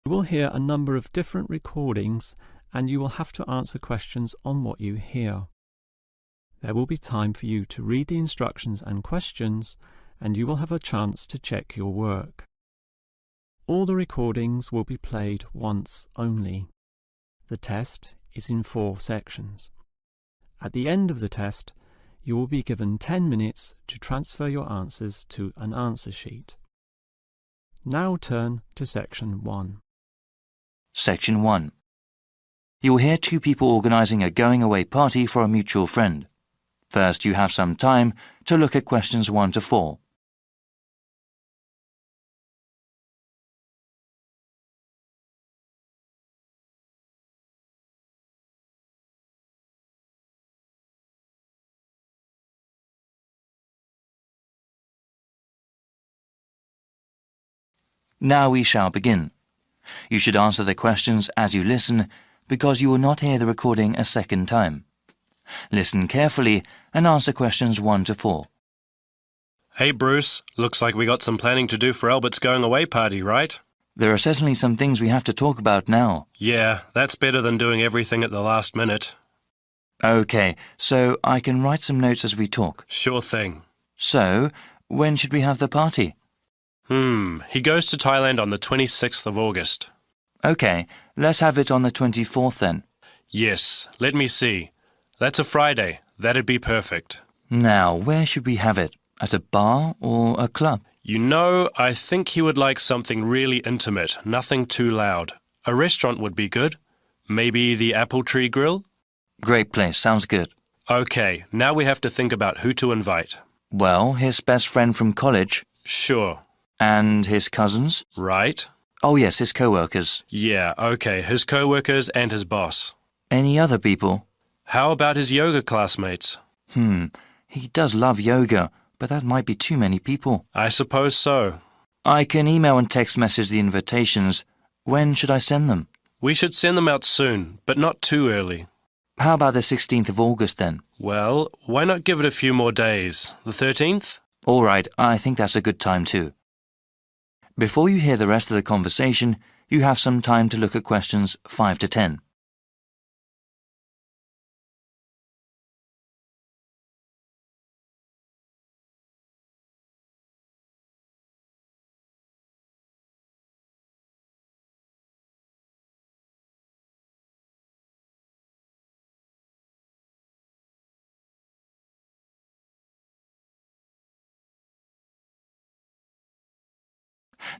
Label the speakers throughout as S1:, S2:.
S1: You will hear a number of different recordings and you will have to answer questions on what you hear. There will be time for you to read the instructions and questions, and you will have a chance to check your work. All the recordings will be played once only. The test is in 4 sections. At the end of the test, you will be given 10 minutes to transfer your answers to an answer sheet. Now turn to Section 1.
S2: Section 1. You will hear 2 people organising a going-away party for a mutual friend. First, you have some time to look at questions 1 to 4. Now we shall begin. You should answer the questions as you listen, because you will not hear the recording a second time. Listen carefully and answer questions 1 to 4.
S3: Hey Bruce, looks like we got some planning to do for Albert's going away party, right?
S2: There are certainly some things we have to talk about now.
S3: Yeah, that's better than doing everything at the last minute.
S2: Okay, so I can write some notes as we talk.
S3: Sure thing.
S2: So, when should we have the party?
S3: He goes to Thailand on the 26th of August.
S2: Okay, let's have it on the 24th then.
S3: Yes, let me see. That's a Friday. That'd be perfect.
S2: Now, where should we have it? At a bar or a club?
S3: You know, I think he would like something really intimate, nothing too loud. A restaurant would be good. Maybe the Apple Tree Grill?
S2: Great place, sounds good.
S3: Okay, now we have to think about who to invite.
S2: Well, his best friend from college.
S3: Sure.
S2: And his cousins?
S3: Right.
S2: Oh yes, his co-workers.
S3: Yeah, okay, his co-workers and his boss.
S2: Any other people?
S3: How about his yoga classmates?
S2: He does love yoga, but that might be too many people.
S3: I suppose so.
S2: I can email and text message the invitations. When should I send them?
S3: We should send them out soon, but not too early.
S2: How about the 16th of August then?
S3: Well, why not give it a few more days? The 13th?
S2: All right, I think that's a good time too. Before you hear the rest of the conversation, you have some time to look at questions 5 to 10.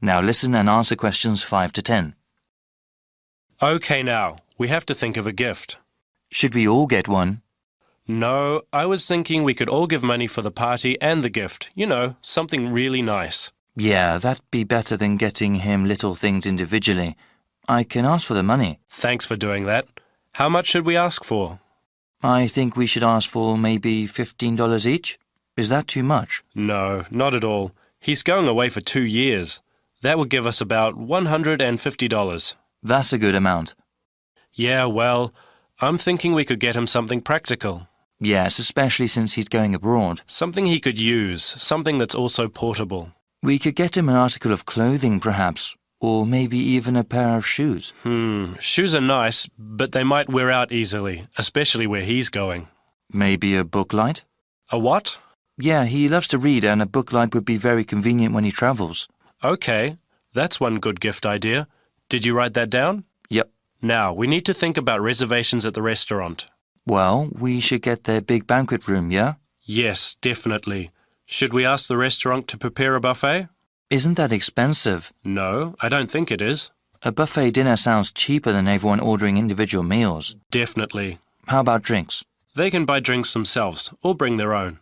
S2: Now listen and answer questions 5 to 10.
S3: Okay now, we have to think of a gift.
S2: Should we all get one?
S3: No, I was thinking we could all give money for the party and the gift. You know, something really nice.
S2: Yeah, that'd be better than getting him little things individually. I can ask for the money.
S3: Thanks for doing that. How much should we ask for?
S2: I think we should ask for maybe $15 each. Is that too much?
S3: No, not at all. He's going away for 2 years. That would give us about $150.
S2: That's a good amount.
S3: Yeah, well, I'm thinking we could get him something practical.
S2: Yes, especially since he's going abroad.
S3: Something he could use, something that's also portable.
S2: We could get him an article of clothing, perhaps, or maybe even a pair of shoes.
S3: Shoes are nice, but they might wear out easily, especially where he's going.
S2: Maybe a book light?
S3: A what?
S2: Yeah, he loves to read, and a book light would be very convenient when he travels.
S3: Okay, that's one good gift idea. Did you write that down?
S2: Yep.
S3: Now, we need to think about reservations at the restaurant.
S2: Well, we should get their big banquet room, yeah?
S3: Yes, definitely. Should we ask the restaurant to prepare a buffet?
S2: Isn't that expensive?
S3: No, I don't think it is.
S2: A buffet dinner sounds cheaper than everyone ordering individual meals.
S3: Definitely.
S2: How about drinks?
S3: They can buy drinks themselves, or bring their own.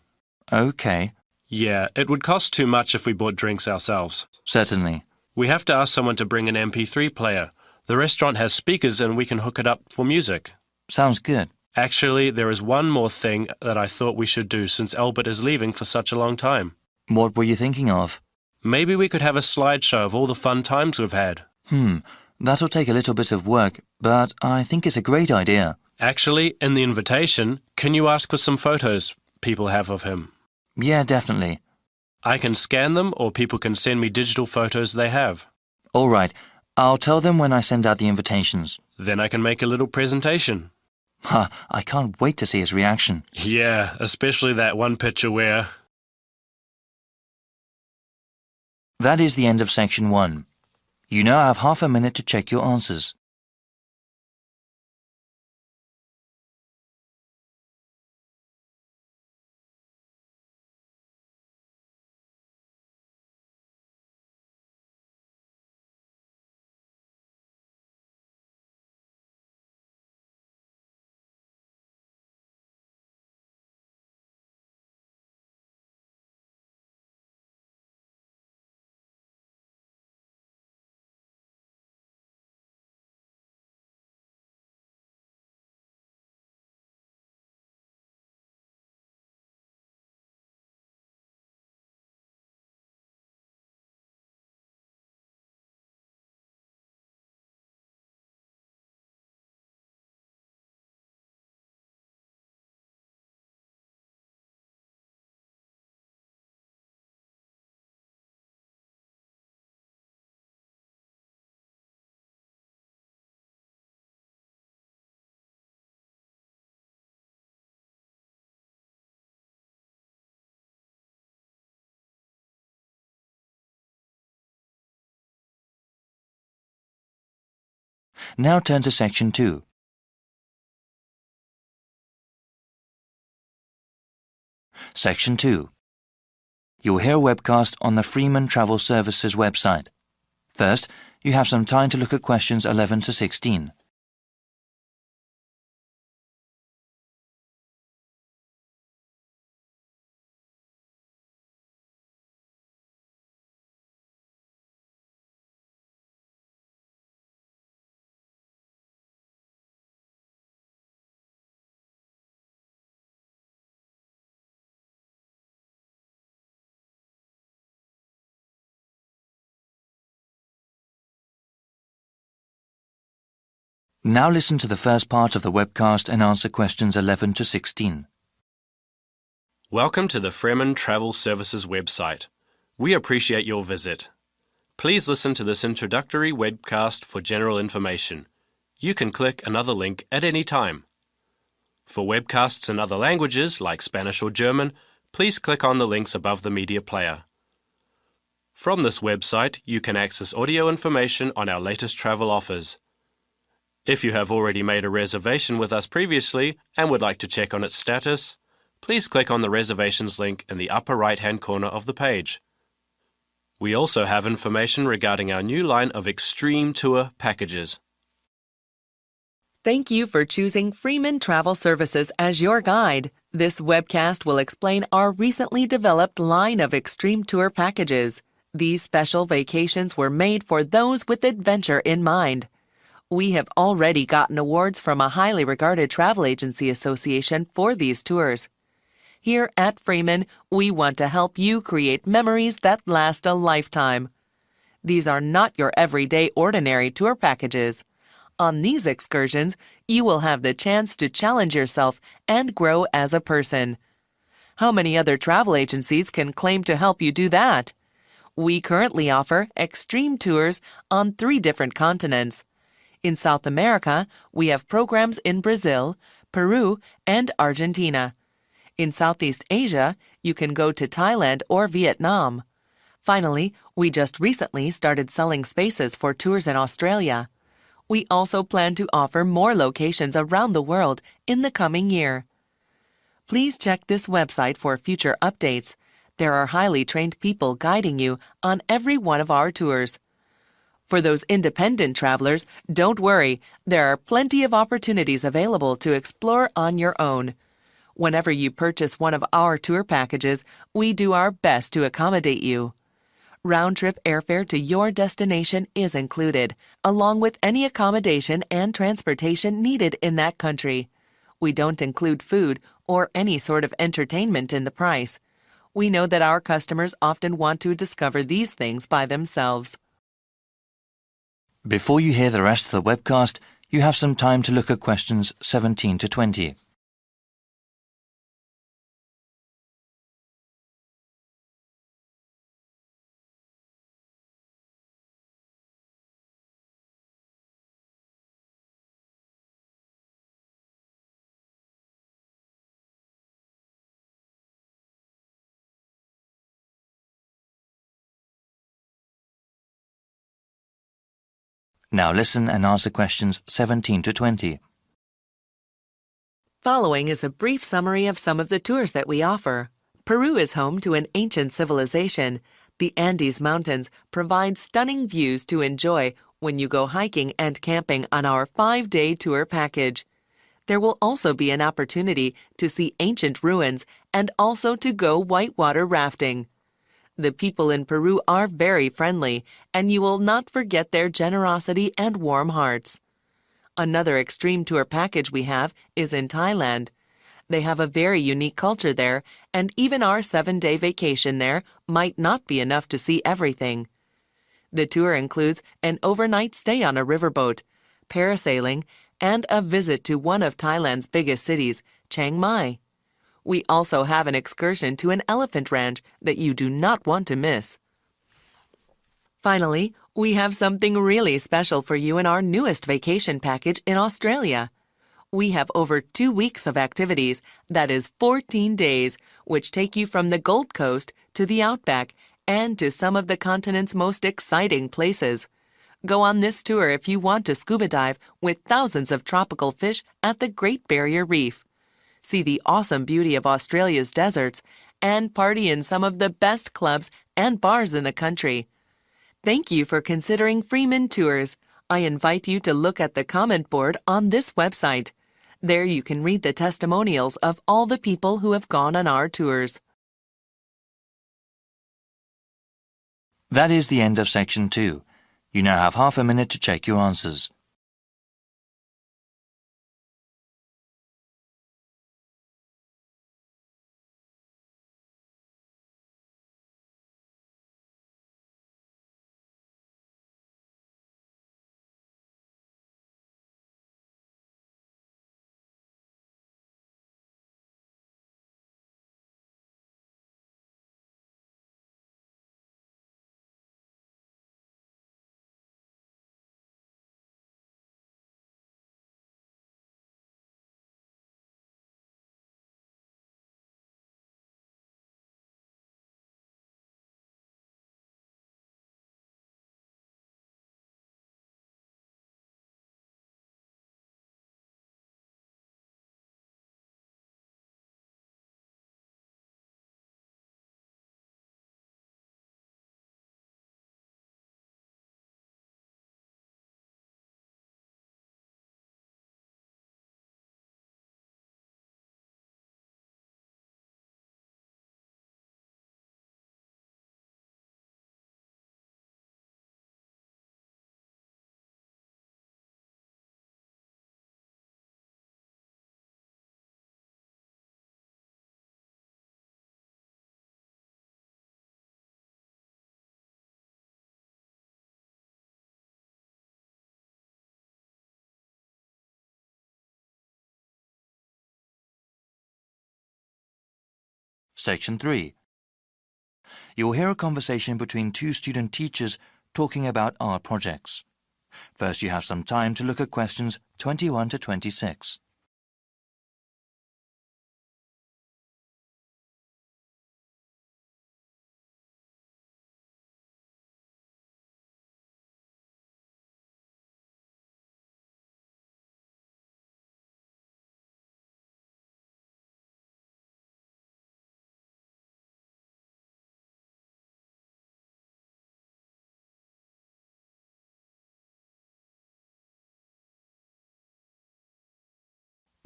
S2: Okay.
S3: Yeah, it would cost too much if we bought drinks ourselves.
S2: Certainly.
S3: We have to ask someone to bring an MP3 player. The restaurant has speakers and we can hook it up for music.
S2: Sounds good.
S3: Actually, there is one more thing that I thought we should do since Albert is leaving for such a long time.
S2: What were you thinking of?
S3: Maybe we could have a slideshow of all the fun times we've had.
S2: That'll take a little bit of work, but I think it's a great idea.
S3: Actually, in the invitation, can you ask for some photos people have of him?
S2: Yeah, definitely.
S3: I can scan them or people can send me digital photos they have.
S2: All right. I'll tell them when I send out the invitations.
S3: Then I can make a little presentation.
S2: Ha, I can't wait to see his reaction.
S3: Yeah, especially that one picture where...
S2: That is the end of section 1. You now have half a minute to check your answers. Now turn to section 2. Section 2. You'll hear a webcast on the Freeman Travel Services website. First, you have some time to look at questions 11 to 16. Now listen to the first part of the webcast and answer questions 11 to 16.
S3: Welcome to the Freeman Travel Services website. We appreciate your visit. Please listen to this introductory webcast for general information. You can click another link at any time. For webcasts in other languages, like Spanish or German, please click on the links above the media player. From this website, you can access audio information on our latest travel offers. If you have already made a reservation with us previously and would like to check on its status, please click on the Reservations link in the upper right-hand corner of the page. We also have information regarding our new line of Extreme Tour packages.
S4: Thank you for choosing Freeman Travel Services as your guide. This webcast will explain our recently developed line of Extreme Tour packages. These special vacations were made for those with adventure in mind. We have already gotten awards from a highly regarded travel agency association for these tours. Here at Freeman, we want to help you create memories that last a lifetime. These are not your everyday ordinary tour packages. On these excursions, you will have the chance to challenge yourself and grow as a person. How many other travel agencies can claim to help you do that? We currently offer extreme tours on 3 different continents. In South America, we have programs in Brazil, Peru, and Argentina. In Southeast Asia, you can go to Thailand or Vietnam. Finally, we just recently started selling spaces for tours in Australia. We also plan to offer more locations around the world in the coming year. Please check this website for future updates. There are highly trained people guiding you on every one of our tours. For those independent travelers, don't worry, there are plenty of opportunities available to explore on your own. Whenever you purchase one of our tour packages, we do our best to accommodate you. Round-trip airfare to your destination is included, along with any accommodation and transportation needed in that country. We don't include food or any sort of entertainment in the price. We know that our customers often want to discover these things by themselves.
S2: Before you hear the rest of the webcast, you have some time to look at questions 17 to 20. Now listen and answer questions 17 to 20.
S4: Following is a brief summary of some of the tours that we offer. Peru is home to an ancient civilization. The Andes Mountains provide stunning views to enjoy when you go hiking and camping on our 5-day tour package. There will also be an opportunity to see ancient ruins and also to go whitewater rafting. The people in Peru are very friendly, and you will not forget their generosity and warm hearts. Another extreme tour package we have is in Thailand. They have a very unique culture there, and even our 7-day vacation there might not be enough to see everything. The tour includes an overnight stay on a riverboat, parasailing, and a visit to one of Thailand's biggest cities, Chiang Mai. We also have an excursion to an elephant ranch that you do not want to miss. Finally, we have something really special for you in our newest vacation package in Australia. We have over 2 weeks of activities, that is 14 days, which take you from the Gold Coast to the Outback and to some of the continent's most exciting places. Go on this tour if you want to scuba dive with thousands of tropical fish at the Great Barrier Reef. See the awesome beauty of Australia's deserts, and party in some of the best clubs and bars in the country. Thank you for considering Freeman Tours. I invite you to look at the comment board on this website. There you can read the testimonials of all the people who have gone on our tours.
S2: That is the end of section 2. You now have half a minute to check your answers. Section 3. You will hear a conversation between 2 student teachers talking about art projects. First, you have some time to look at questions 21 to 26.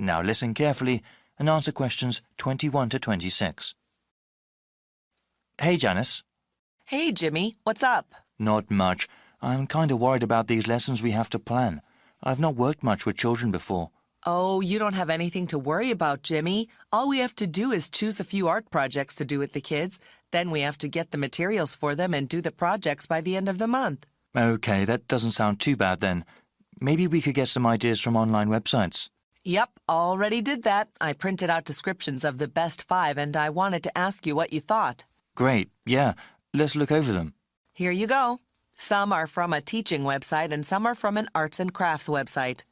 S2: Now listen carefully and answer questions 21 to 26. Hey, Janice.
S4: Hey, Jimmy, what's up?
S2: Not much. I'm kind of worried about these lessons we have to plan. I've not worked much with children before.
S4: Oh, you don't have anything to worry about, Jimmy. All we have to do is choose a few art projects to do with the kids. Then we have to get the materials for them and do the projects by the end of the month.
S2: Okay, that doesn't sound too bad then. Maybe we could get some ideas from online websites.
S4: Yep, already did that. I printed out descriptions of the best 5 and I wanted to ask you what you thought.
S2: Great, yeah. Let's look over them.
S4: Here you go. Some are from a teaching website and some are from an arts and crafts website.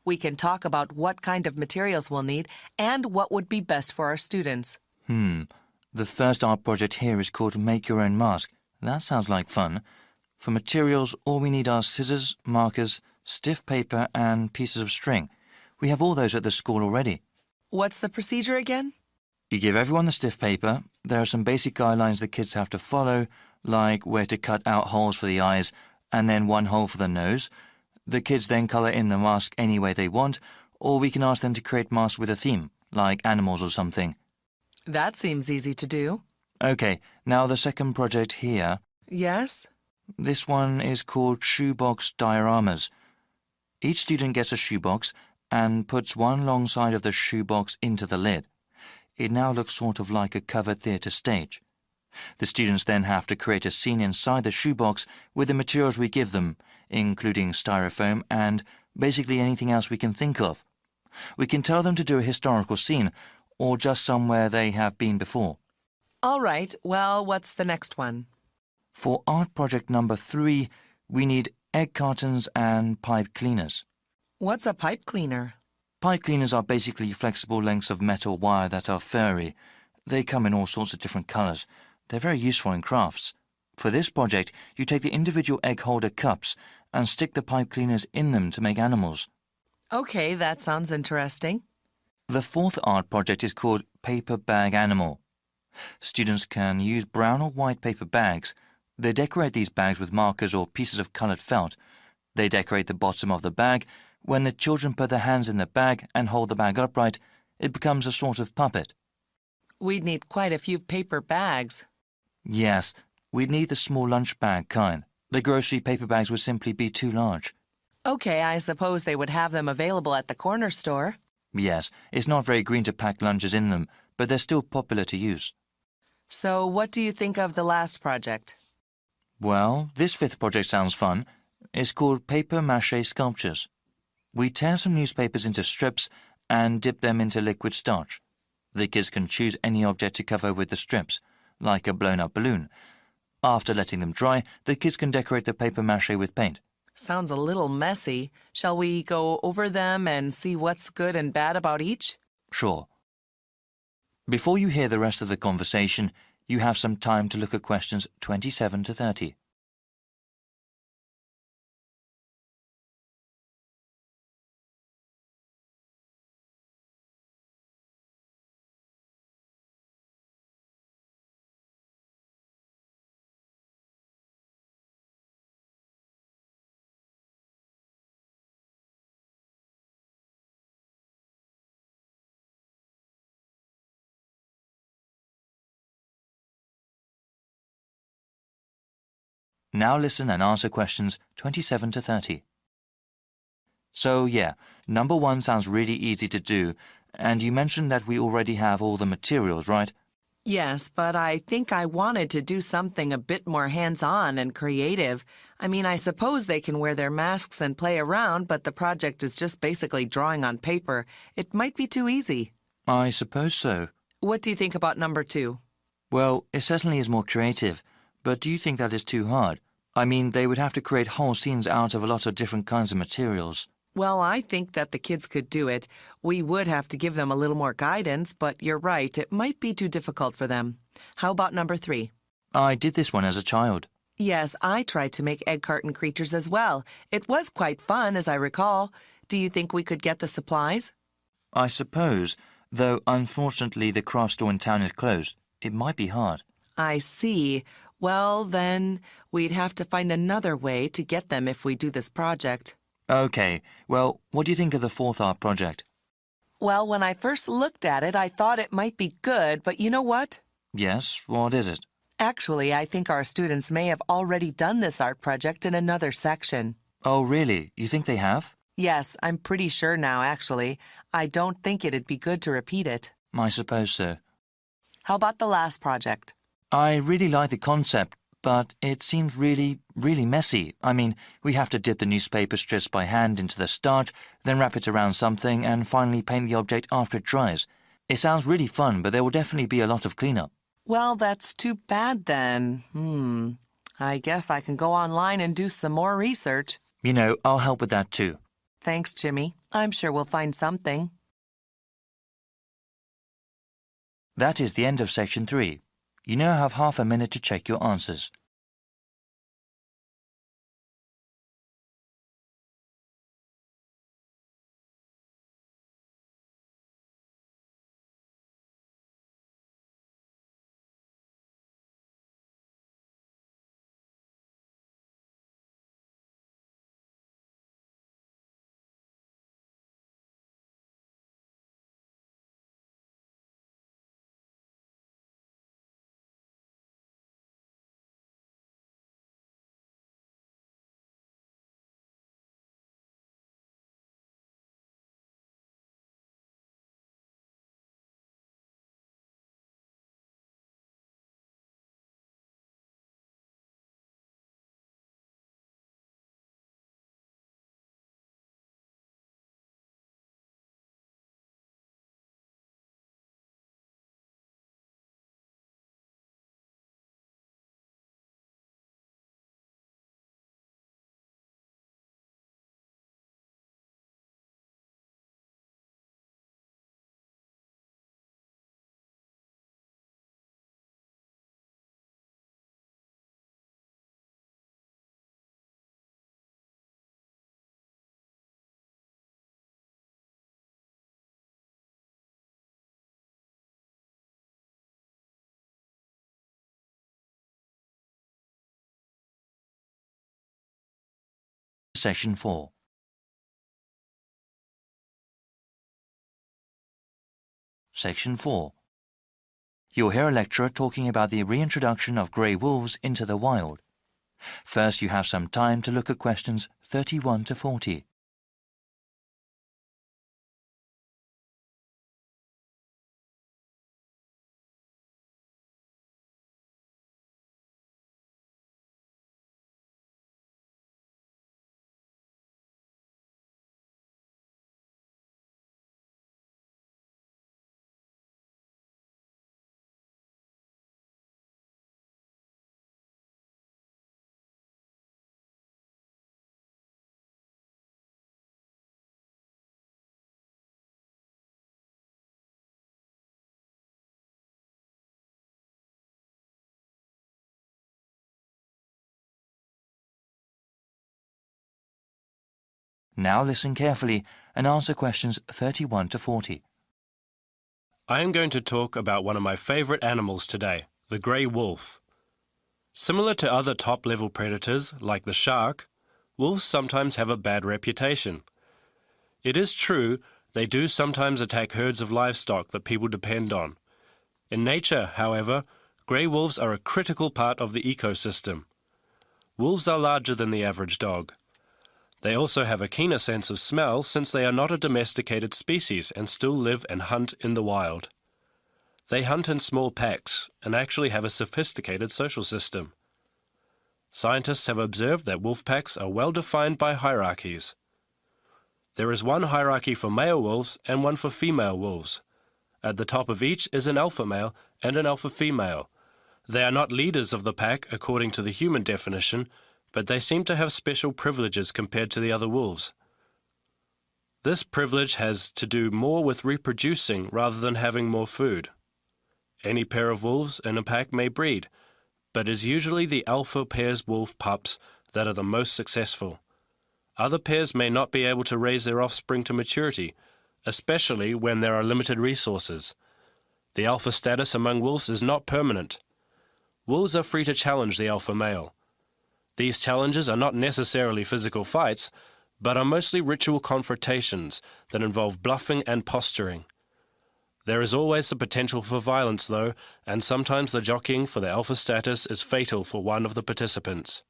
S4: We can talk about what kind of materials we'll need and what would be best for our students.
S2: The first art project here is called Make Your Own Mask. That sounds like fun. For materials, all we need are scissors, markers, stiff paper and pieces of string. We have all those at the school already.
S4: What's the procedure again?
S2: You give everyone the stiff paper. There are some basic guidelines the kids have to follow, like where to cut out holes for the eyes and then one hole for the nose. The kids then colour in the mask any way they want, or we can ask them to create masks with a theme, like animals or something.
S4: That seems easy to do.
S2: Okay, now the second project here.
S4: Yes?
S2: This one is called shoebox dioramas. Each student gets a shoebox and puts one long side of the shoebox into the lid. It now looks sort of like a covered theatre stage. The students then have to create a scene inside the shoebox with the materials we give them, including styrofoam and basically anything else we can think of. We can tell them to do a historical scene or just somewhere they have been before.
S4: All right, well, what's the next one?
S2: For art project number 3, we need egg cartons and pipe cleaners.
S4: What's a pipe cleaner?
S2: Pipe cleaners are basically flexible lengths of metal wire that are furry. They come in all sorts of different colours. They're very useful in crafts. For this project, you take the individual egg holder cups and stick the pipe cleaners in them to make animals.
S4: Okay, that sounds interesting.
S2: The fourth art project is called Paper Bag Animal. Students can use brown or white paper bags. They decorate these bags with markers or pieces of coloured felt. They decorate the bottom of the bag. When the children put their hands in the bag and hold the bag upright, it becomes a sort of puppet.
S4: We'd need quite a few paper bags.
S2: Yes, we'd need the small lunch bag kind. The grocery paper bags would simply be too large.
S4: Okay, I suppose they would have them available at the corner store.
S2: Yes, it's not very green to pack lunches in them, but they're still popular to use.
S4: So what do you think of the last project?
S2: Well, this fifth project sounds fun. It's called Paper Mache Sculptures. We tear some newspapers into strips and dip them into liquid starch. The kids can choose any object to cover with the strips, like a blown-up balloon. After letting them dry, the kids can decorate the paper mache with paint.
S4: Sounds a little messy. Shall we go over them and see what's good and bad about each?
S2: Sure. Before you hear the rest of the conversation, you have some time to look at questions 27 to 30. Now listen and answer questions 27 to 30. So, yeah, number 1 sounds really easy to do, and you mentioned that we already have all the materials, right?
S4: Yes, but I think I wanted to do something a bit more hands-on and creative. I mean, I suppose they can wear their masks and play around, but the project is just basically drawing on paper. It might be too easy.
S2: I suppose so.
S4: What do you think about number 2?
S2: Well, it certainly is more creative, but do you think that is too hard? I mean, they would have to create whole scenes out of a lot of different kinds of materials.
S4: Well, I think that the kids could do it. We would have to give them a little more guidance, but you're right, it might be too difficult for them. How about number 3?
S2: I did this one as a child.
S4: Yes, I tried to make egg carton creatures as well. It was quite fun, as I recall. Do you think we could get the supplies?
S2: I suppose, though unfortunately the craft store in town is closed. It might be hard.
S4: I see. Well, then, we'd have to find another way to get them if we do this project.
S2: Okay, well, what do you think of the fourth art project?
S4: Well, when I first looked at it, I thought it might be good, but you know what?
S2: Yes, what is it?
S4: Actually, I think our students may have already done this art project in another section.
S2: Oh, really? You think they have?
S4: Yes, I'm pretty sure now, actually. I don't think it'd be good to repeat it.
S2: I suppose so.
S4: How about the last project?
S2: I really like the concept, but it seems really messy. I mean, we have to dip the newspaper strips by hand into the starch, then wrap it around something, and finally paint the object after it dries. It sounds really fun, but there will definitely be a lot of cleanup.
S4: Well, that's too bad then. I guess I can go online and do some more research.
S2: You know, I'll help with that too.
S4: Thanks, Jimmy. I'm sure we'll find something.
S2: That is the end of section 3. You now have half a minute to check your answers. Section 4. Section 4. You'll hear a lecturer talking about the reintroduction of grey wolves into the wild. First, you have some time to look at questions 31 to 40. Now listen carefully and answer questions 31 to 40.
S3: I am going to talk about one of my favorite animals today, the grey wolf. Similar to other top-level predators, like the shark, wolves sometimes have a bad reputation. It is true, they do sometimes attack herds of livestock that people depend on. In nature, however, grey wolves are a critical part of the ecosystem. Wolves are larger than the average dog. They also have a keener sense of smell since they are not a domesticated species and still live and hunt in the wild. They hunt in small packs and actually have a sophisticated social system. Scientists have observed that wolf packs are well defined by hierarchies. There is one hierarchy for male wolves and one for female wolves. At the top of each is an alpha male and an alpha female. They are not leaders of the pack according to the human definition, but they seem to have special privileges compared to the other wolves. This privilege has to do more with reproducing rather than having more food. Any pair of wolves in a pack may breed, but it is usually the alpha pair's wolf pups that are the most successful. Other pairs may not be able to raise their offspring to maturity, especially when there are limited resources. The alpha status among wolves is not permanent. Wolves are free to challenge the alpha male. These challenges are not necessarily physical fights, but are mostly ritual confrontations that involve bluffing and posturing. There is always the potential for violence, though, and sometimes the jockeying for the alpha status is fatal for one of the participants.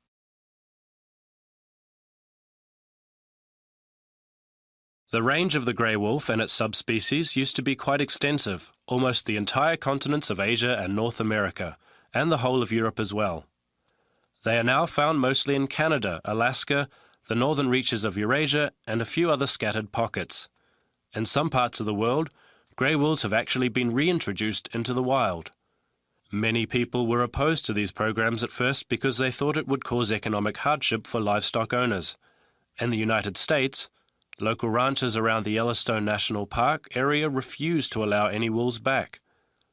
S3: The range of the grey wolf and its subspecies used to be quite extensive, almost the entire continents of Asia and North America, and the whole of Europe as well. They are now found mostly in Canada, Alaska, the northern reaches of Eurasia, and a few other scattered pockets. In some parts of the world, grey wolves have actually been reintroduced into the wild. Many people were opposed to these programs at first because they thought it would cause economic hardship for livestock owners. In the United States, local ranchers around the Yellowstone National Park area refused to allow any wolves back.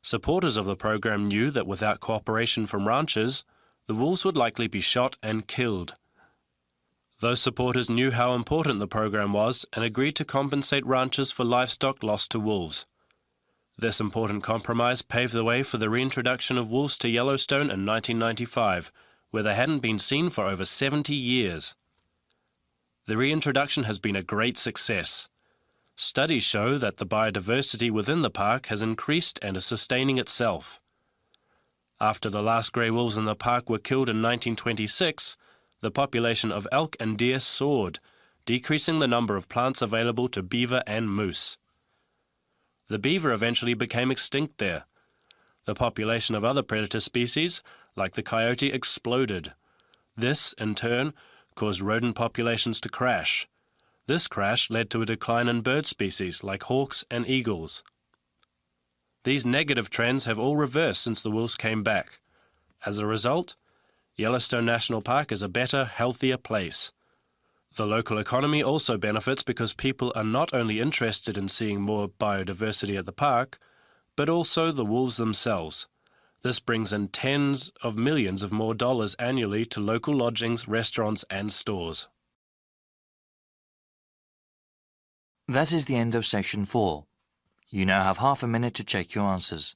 S3: Supporters of the program knew that without cooperation from ranchers, the wolves would likely be shot and killed. Those supporters knew how important the program was and agreed to compensate ranchers for livestock lost to wolves. This important compromise paved the way for the reintroduction of wolves to Yellowstone in 1995, where they hadn't been seen for over 70 years. The reintroduction has been a great success. Studies show that the biodiversity within the park has increased and is sustaining itself. After the last grey wolves in the park were killed in 1926, the population of elk and deer soared, decreasing the number of plants available to beaver and moose. The beaver eventually became extinct there. The population of other predator species, like the coyote, exploded. This, in turn, caused rodent populations to crash. This crash led to a decline in bird species like hawks and eagles. These negative trends have all reversed since the wolves came back. As a result, Yellowstone National Park is a better, healthier place. The local economy also benefits because people are not only interested in seeing more biodiversity at the park, but also the wolves themselves. This brings in tens of millions of more dollars annually to local lodgings, restaurants, and stores.
S2: That is the end of Section 4. You now have half a minute to check your answers.